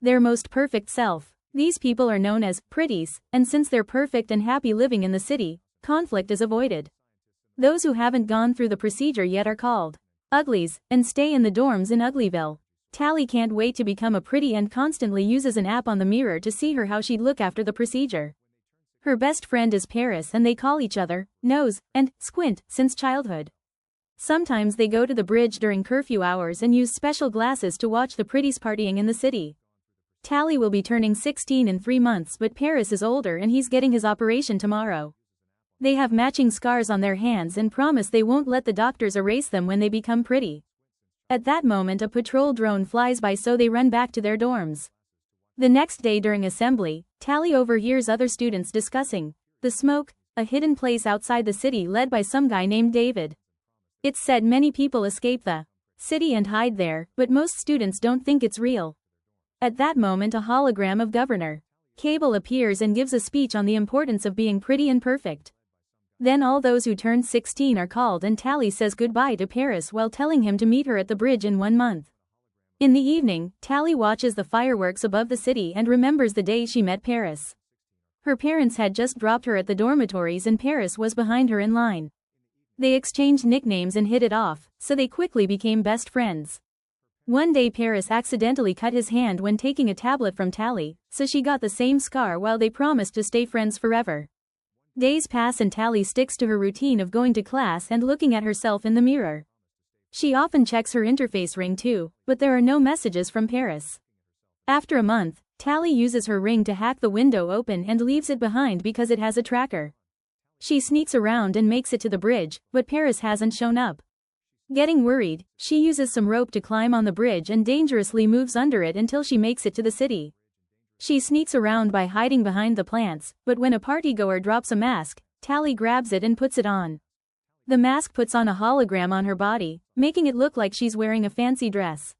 their most perfect self. These people are known as pretties, and since they're perfect and happy living in the city, conflict is avoided. Those who haven't gone through the procedure yet are called uglies, and stay in the dorms in Uglyville. Tally can't wait to become a pretty and constantly uses an app on the mirror to see how she'd look after the procedure. Her best friend is Paris and they call each other Nose and Squint since childhood. Sometimes they go to the bridge during curfew hours and use special glasses to watch the pretties partying in the city. Tally will be turning 16 in 3 months, but Paris is older and he's getting his operation tomorrow. They have matching scars on their hands and promise they won't let the doctors erase them when they become pretty. At that moment a patrol drone flies by, so they run back to their dorms. The next day during assembly, Tally overhears other students discussing the smoke, a hidden place outside the city led by some guy named David. It's said many people escape the city and hide there, but most students don't think it's real. At that moment a hologram of Governor Cable appears and gives a speech on the importance of being pretty and perfect. Then all those who turned 16 are called and Tally says goodbye to Paris while telling him to meet her at the bridge in 1 month. In the evening, Tally watches the fireworks above the city and remembers the day she met Paris. Her parents had just dropped her at the dormitories and Paris was behind her in line. They exchanged nicknames and hit it off, so they quickly became best friends. One day Paris accidentally cut his hand when taking a tablet from Tally, so she got the same scar while they promised to stay friends forever. Days pass and Tally sticks to her routine of going to class and looking at herself in the mirror. She often checks her interface ring too, but there are no messages from Paris. After a month, Tally uses her ring to hack the window open and leaves it behind because it has a tracker. She sneaks around and makes it to the bridge, but Paris hasn't shown up. Getting worried, she uses some rope to climb on the bridge and dangerously moves under it until she makes it to the city. She sneaks around by hiding behind the plants, but when a partygoer drops a mask, Tally grabs it and puts it on. The mask puts on a hologram on her body, making it look like she's wearing a fancy dress.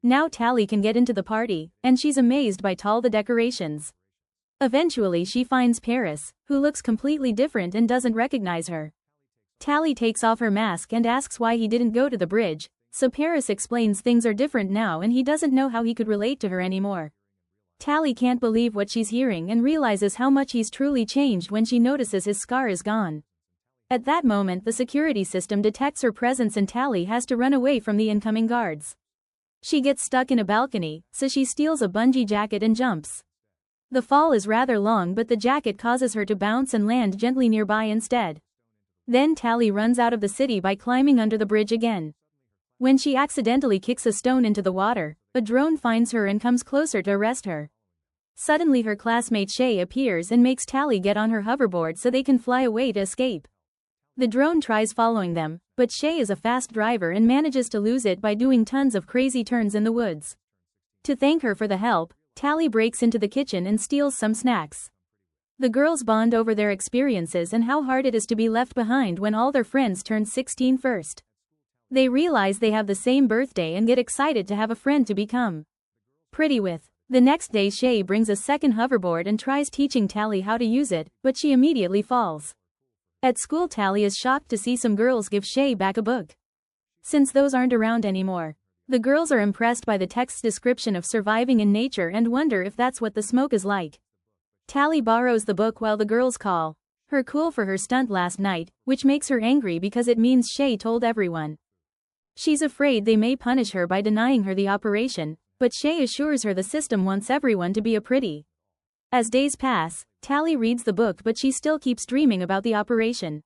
Now Tally can get into the party, and she's amazed by all the decorations. Eventually she finds Paris, who looks completely different and doesn't recognize her. Tally takes off her mask and asks why he didn't go to the bridge, so Paris explains things are different now and he doesn't know how he could relate to her anymore. Tally can't believe what she's hearing and realizes how much he's truly changed when she notices his scar is gone. At that moment the security system detects her presence and Tally has to run away from the incoming guards. She gets stuck in a balcony, so she steals a bungee jacket and jumps. The fall is rather long, but the jacket causes her to bounce and land gently nearby instead. Then Tally runs out of the city by climbing under the bridge again. When she accidentally kicks a stone into the water, a drone finds her and comes closer to arrest her. Suddenly her classmate Shay appears and makes Tally get on her hoverboard so they can fly away to escape. The drone tries following them, but Shay is a fast driver and manages to lose it by doing tons of crazy turns in the woods. To thank her for the help, Tally breaks into the kitchen and steals some snacks. The girls bond over their experiences and how hard it is to be left behind when all their friends turn 16 first. They realize they have the same birthday and get excited to have a friend to become pretty with. The next day Shay brings a second hoverboard and tries teaching Tally how to use it, but she immediately falls. At school Tally is shocked to see some girls give Shay back a book, since those aren't around anymore. The girls are impressed by the text's description of surviving in nature and wonder if that's what the smoke is like. Tally borrows the book while the girls call her cool for her stunt last night, which makes her angry because it means Shay told everyone. She's afraid they may punish her by denying her the operation, but Shay assures her the system wants everyone to be a pretty. As days pass, Tally reads the book but she still keeps dreaming about the operation.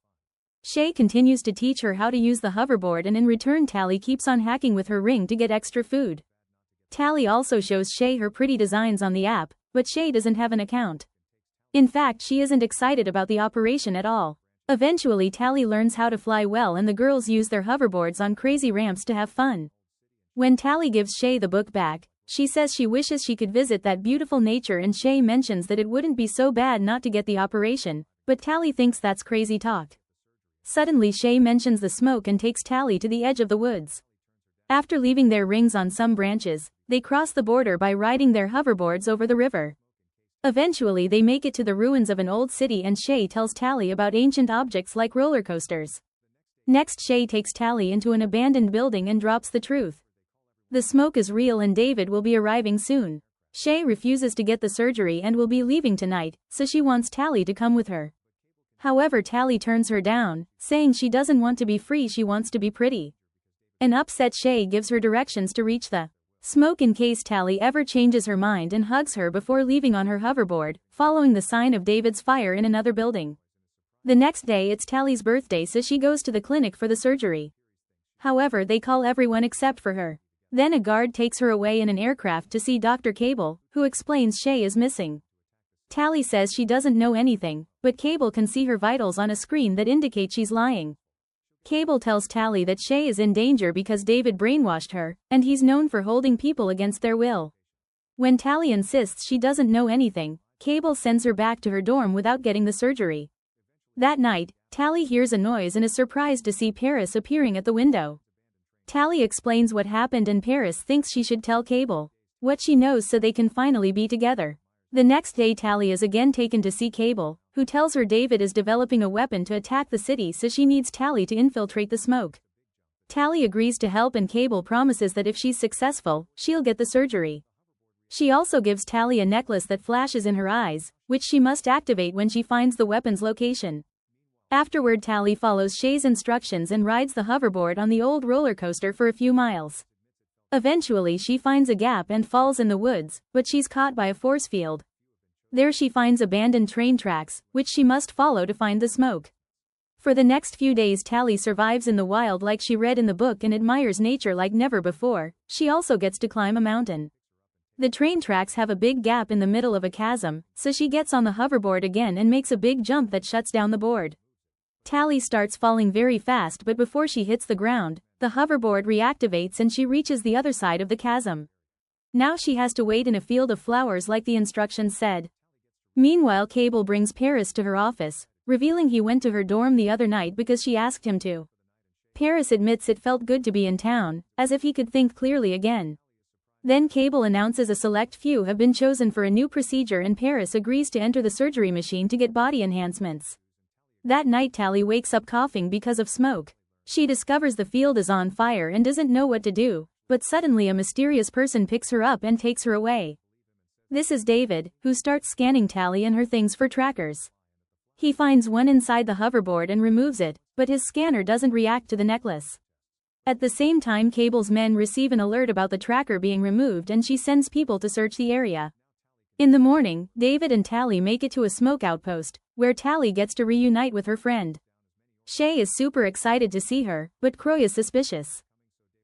Shay continues to teach her how to use the hoverboard and in return Tally keeps on hacking with her ring to get extra food. Tally also shows Shay her pretty designs on the app, but Shay doesn't have an account. In fact, she isn't excited about the operation at all. Eventually Tally learns how to fly well and the girls use their hoverboards on crazy ramps to have fun. When Tally gives Shay the book back, she says she wishes she could visit that beautiful nature and Shay mentions that it wouldn't be so bad not to get the operation, but Tally thinks that's crazy talk. Suddenly Shay mentions the smoke and takes Tally to the edge of the woods. After leaving their rings on some branches, they cross the border by riding their hoverboards over the river. Eventually they make it to the ruins of an old city and Shay tells Tally about ancient objects like roller coasters. Next Shay takes Tally into an abandoned building and drops the truth. The smoke is real and David will be arriving soon. Shay refuses to get the surgery and will be leaving tonight, so she wants Tally to come with her. However, Tally turns her down, saying she doesn't want to be free, she wants to be pretty. An upset Shay gives her directions to reach the smoke in case Tally ever changes her mind, and hugs her before leaving on her hoverboard, following the sign of David's fire in another building. The next day it's Tally's birthday, so she goes to the clinic for the surgery. However, they call everyone except for her. Then a guard takes her away in an aircraft to see Dr. Cable, who explains Shay is missing. Tally says she doesn't know anything, but Cable can see her vitals on a screen that indicates she's lying. Cable tells Tally that Shay is in danger because David brainwashed her, and he's known for holding people against their will. When Tally insists she doesn't know anything, Cable sends her back to her dorm without getting the surgery. That night, Tally hears a noise and is surprised to see Paris appearing at the window. Tally explains what happened and Paris thinks she should tell Cable what she knows so they can finally be together. The next day Tally is again taken to see Cable, who tells her David is developing a weapon to attack the city, so she needs Tally to infiltrate the smoke. Tally agrees to help and Cable promises that if she's successful, she'll get the surgery. She also gives Tally a necklace that flashes in her eyes, which she must activate when she finds the weapon's location. Afterward, Tally follows Shay's instructions and rides the hoverboard on the old roller coaster for a few miles. Eventually she finds a gap and falls in the woods, but she's caught by a force field. There she finds abandoned train tracks, which she must follow to find the smoke. For the next few days Tally survives in the wild like she read in the book and admires nature like never before. She also gets to climb a mountain. The train tracks have a big gap in the middle of a chasm, so she gets on the hoverboard again and makes a big jump that shuts down the board. Tally starts falling very fast, but before she hits the ground, the hoverboard reactivates and she reaches the other side of the chasm. Now she has to wait in a field of flowers like the instructions said. Meanwhile, Cable brings Paris to her office, revealing he went to her dorm the other night because she asked him to. Paris admits it felt good to be in town, as if he could think clearly again. Then Cable announces a select few have been chosen for a new procedure and Paris agrees to enter the surgery machine to get body enhancements. That night Tally wakes up coughing because of smoke. She discovers the field is on fire and doesn't know what to do, but suddenly a mysterious person picks her up and takes her away. This is David, who starts scanning Tally and her things for trackers. He finds one inside the hoverboard and removes it, but his scanner doesn't react to the necklace. At the same time, Cable's men receive an alert about the tracker being removed and she sends people to search the area. In the morning, David and Tally make it to a smoke outpost, where Tally gets to reunite with her friend. Shay is super excited to see her, but Croy is suspicious.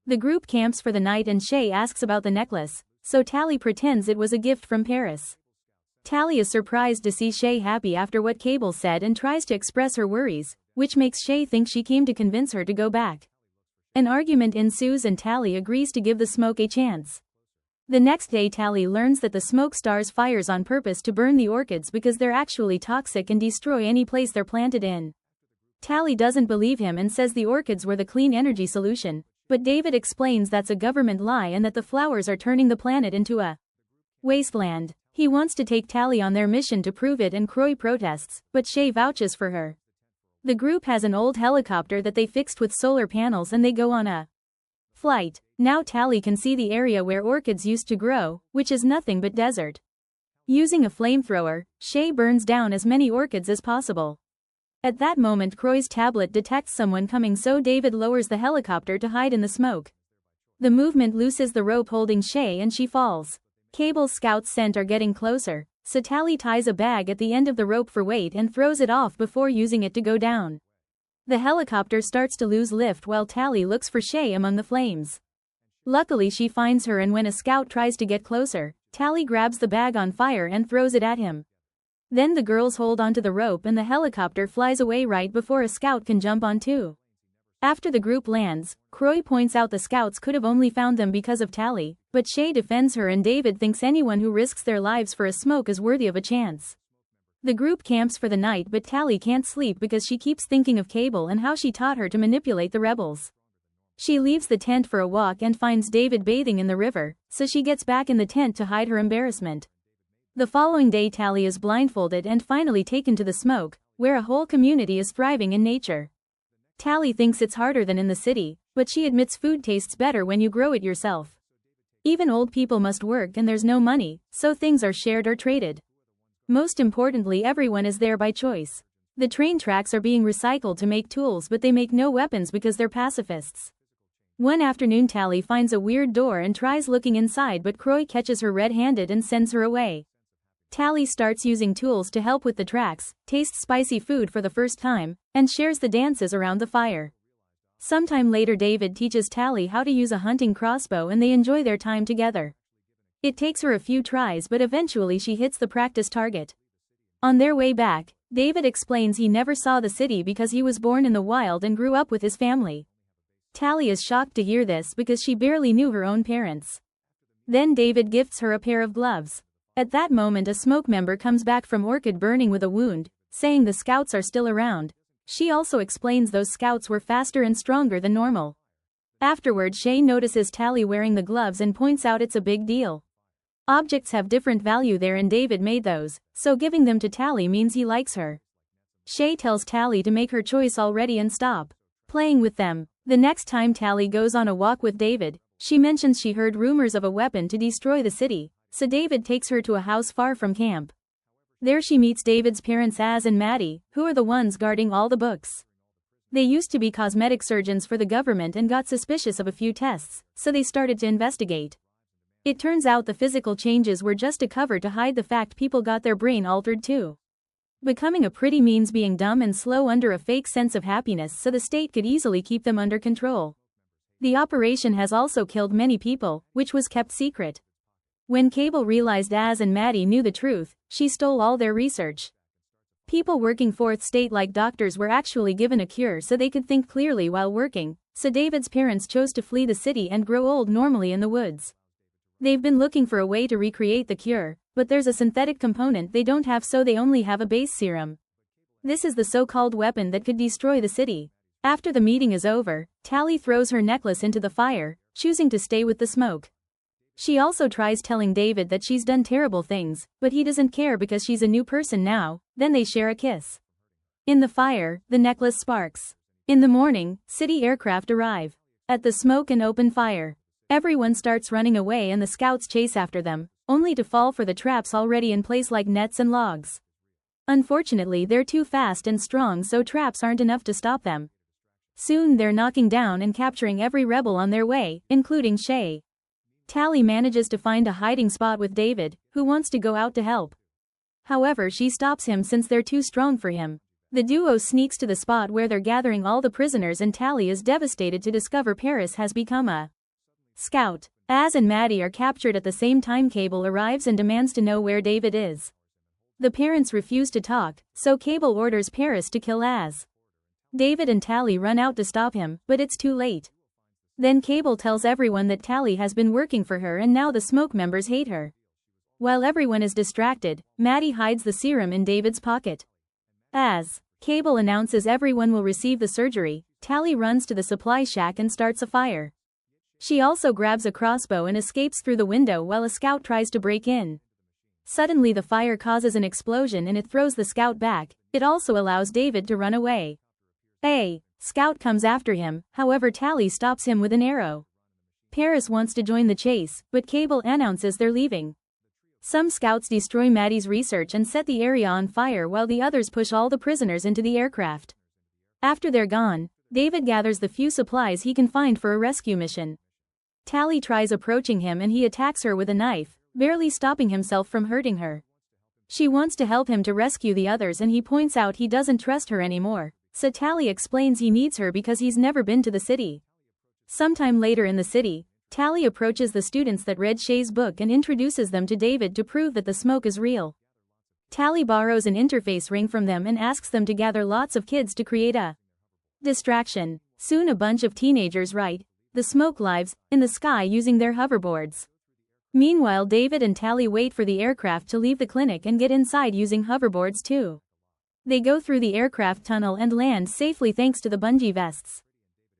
The group camps for the night and Shay asks about the necklace, so Tally pretends it was a gift from Paris. Tally is surprised to see Shay happy after what Cable said and tries to express her worries, which makes Shay think she came to convince her to go back. An argument ensues and Tally agrees to give the smoke a chance. The next day Tally learns that the smoke stars fires on purpose to burn the orchids because they're actually toxic and destroy any place they're planted in. Tally doesn't believe him and says the orchids were the clean energy solution, but David explains that's a government lie and that the flowers are turning the planet into a wasteland. He wants to take Tally on their mission to prove it and Croy protests, but Shay vouches for her. The group has an old helicopter that they fixed with solar panels and they go on a flight. Now Tally can see the area where orchids used to grow, which is nothing but desert. Using a flamethrower, Shay burns down as many orchids as possible. At that moment Croy's tablet detects someone coming, so David lowers the helicopter to hide in the smoke. The movement looses the rope holding Shay and she falls. Cable's scouts scent are getting closer, so Tally ties a bag at the end of the rope for weight and throws it off before using it to go down. The helicopter starts to lose lift while Tally looks for Shay among the flames. Luckily she finds her, and when a scout tries to get closer, Tally grabs the bag on fire and throws it at him. Then the girls hold onto the rope and the helicopter flies away right before a scout can jump on too. After the group lands, Croy points out the scouts could have only found them because of Tally, but Shay defends her and David thinks anyone who risks their lives for a smoke is worthy of a chance. The group camps for the night, but Tally can't sleep because she keeps thinking of Cable and how she taught her to manipulate the rebels. She leaves the tent for a walk and finds David bathing in the river, so she gets back in the tent to hide her embarrassment. The following day Tally is blindfolded and finally taken to the smoke, where a whole community is thriving in nature. Tally thinks it's harder than in the city, but she admits food tastes better when you grow it yourself. Even old people must work and there's no money, so things are shared or traded. Most importantly, everyone is there by choice. The train tracks are being recycled to make tools, but they make no weapons because they're pacifists. One afternoon, Tally finds a weird door and tries looking inside, but Croy catches her red-handed and sends her away. Tally starts using tools to help with the tracks, tastes spicy food for the first time, and shares the dances around the fire. Sometime later, David teaches Tally how to use a hunting crossbow and they enjoy their time together. It takes her a few tries, but eventually she hits the practice target. On their way back, David explains he never saw the city because he was born in the wild and grew up with his family. Tally is shocked to hear this because she barely knew her own parents. Then David gifts her a pair of gloves. At that moment, a smoke member comes back from Orchid burning with a wound, saying the scouts are still around. She also explains those scouts were faster and stronger than normal. Afterward, Shay notices Tally wearing the gloves and points out it's a big deal. Objects have different value there and David made those, so giving them to Tally means he likes her. Shay tells Tally to make her choice already and stop playing with them. The next time Tally goes on a walk with David, she mentions she heard rumors of a weapon to destroy the city, so David takes her to a house far from camp. There she meets David's parents, Az and Maddie, who are the ones guarding all the books. They used to be cosmetic surgeons for the government and got suspicious of a few tests, so they started to investigate. It turns out the physical changes were just a cover to hide the fact people got their brain altered too. Becoming a pretty means being dumb and slow under a fake sense of happiness so the state could easily keep them under control. The operation has also killed many people, which was kept secret. When Cable realized Az and Maddie knew the truth, she stole all their research. People working fourth state like doctors were actually given a cure so they could think clearly while working, so David's parents chose to flee the city and grow old normally in the woods. They've been looking for a way to recreate the cure, but there's a synthetic component they don't have, so they only have a base serum. This is the so-called weapon that could destroy the city. After the meeting is over, Tally throws her necklace into the fire, choosing to stay with the smoke. She also tries telling David that she's done terrible things, but he doesn't care because she's a new person now. Then they share a kiss. In the fire, the necklace sparks. In the morning, city aircraft arrive. At the smoke and open fire, everyone starts running away and the scouts chase after them, only to fall for the traps already in place like nets and logs. Unfortunately, they're too fast and strong, so traps aren't enough to stop them. Soon they're knocking down and capturing every rebel on their way, including Shay. Tally manages to find a hiding spot with David, who wants to go out to help. However, she stops him since they're too strong for him. The duo sneaks to the spot where they're gathering all the prisoners and Tally is devastated to discover Paris has become a scout. Az and Maddie are captured at the same time. Cable arrives and demands to know where David is. The parents refuse to talk, so Cable orders Paris to kill Az. David and Tally run out to stop him, but it's too late. Then Cable tells everyone that Tally has been working for her and now the smoke members hate her. While everyone is distracted, Maddie hides the serum in David's pocket. As Cable announces everyone will receive the surgery, Tally runs to the supply shack and starts a fire. She also grabs a crossbow and escapes through the window while a scout tries to break in. Suddenly the fire causes an explosion and it throws the scout back. It also allows David to run away. A scout comes after him, however Tally stops him with an arrow. Paris wants to join the chase, but Cable announces they're leaving. Some scouts destroy Maddie's research and set the area on fire while the others push all the prisoners into the aircraft. After they're gone, David gathers the few supplies he can find for a rescue mission. Tally tries approaching him and he attacks her with a knife, barely stopping himself from hurting her. She wants to help him to rescue the others and he points out he doesn't trust her anymore, so Tally explains he needs her because he's never been to the city. Sometime later in the city, Tally approaches the students that read Shay's book and introduces them to David to prove that the smoke is real. Tally borrows an interface ring from them and asks them to gather lots of kids to create a distraction. Soon a bunch of teenagers write the smoke lives in the sky using their hoverboards. Meanwhile, David and Tally wait for the aircraft to leave the clinic and get inside using hoverboards too. They go through the aircraft tunnel and land safely thanks to the bungee vests.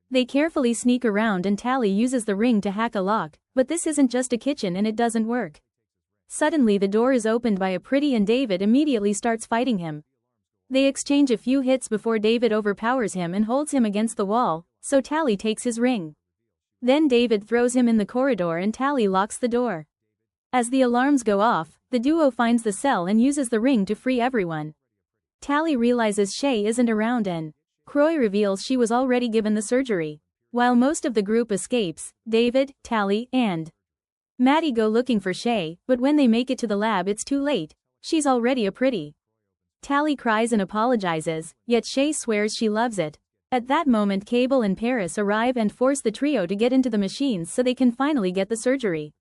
They carefully sneak around and Tally uses the ring to hack a lock, but this isn't just a kitchen and it doesn't work. Suddenly the door is opened by a pretty and David immediately starts fighting him. They exchange a few hits before David overpowers him and holds him against the wall, so Tally takes his ring. Then David throws him in the corridor and Tally locks the door. As the alarms go off, the duo finds the cell and uses the ring to free everyone. Tally realizes Shay isn't around and Croy reveals she was already given the surgery. While most of the group escapes, David, Tally, and Maddie go looking for Shay, but when they make it to the lab it's too late. She's already a pretty. Tally cries and apologizes, yet Shay swears she loves it. At that moment Cable and Paris arrive and force the trio to get into the machines so they can finally get the surgery.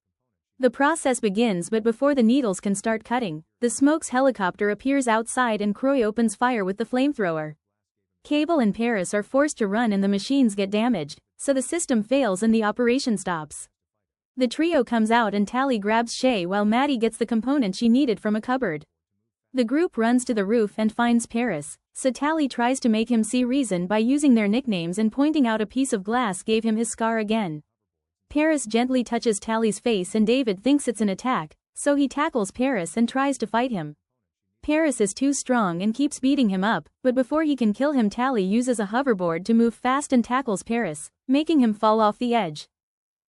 The process begins, but before the needles can start cutting, the Smoke's helicopter appears outside and Croy opens fire with the flamethrower. Cable and Paris are forced to run and the machines get damaged, so the system fails and the operation stops. The trio comes out and Tally grabs Shay while Maddie gets the component she needed from a cupboard. The group runs to the roof and finds Paris, so Tally tries to make him see reason by using their nicknames and pointing out a piece of glass gave him his scar again. Paris gently touches Tally's face and David thinks it's an attack, so he tackles Paris and tries to fight him. Paris is too strong and keeps beating him up, but before he can kill him Tally uses a hoverboard to move fast and tackles Paris, making him fall off the edge.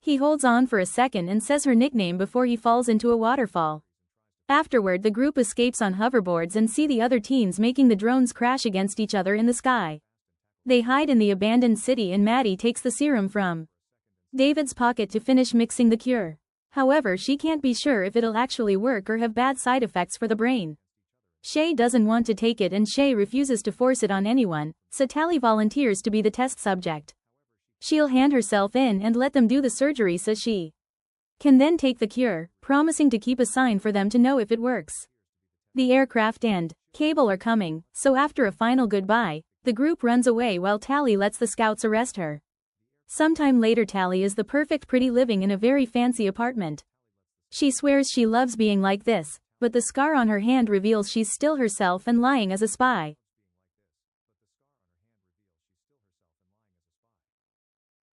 He holds on for a second and says her nickname before he falls into a waterfall. Afterward the group escapes on hoverboards and see the other teens making the drones crash against each other in the sky. They hide in the abandoned city and Maddie takes the serum from David's pocket to finish mixing the cure. However, she can't be sure if it'll actually work or have bad side effects for the brain. Shay doesn't want to take it and Shay refuses to force it on anyone, so Tally volunteers to be the test subject. She'll hand herself in and let them do the surgery so she can then take the cure, promising to keep a sign for them to know if it works. The aircraft and Cable are coming, so after a final goodbye, the group runs away while Tally lets the scouts arrest her. Sometime later Tally is the perfect pretty living in a very fancy apartment. She swears she loves being like this, but the scar on her hand reveals she's still herself and lying as a spy.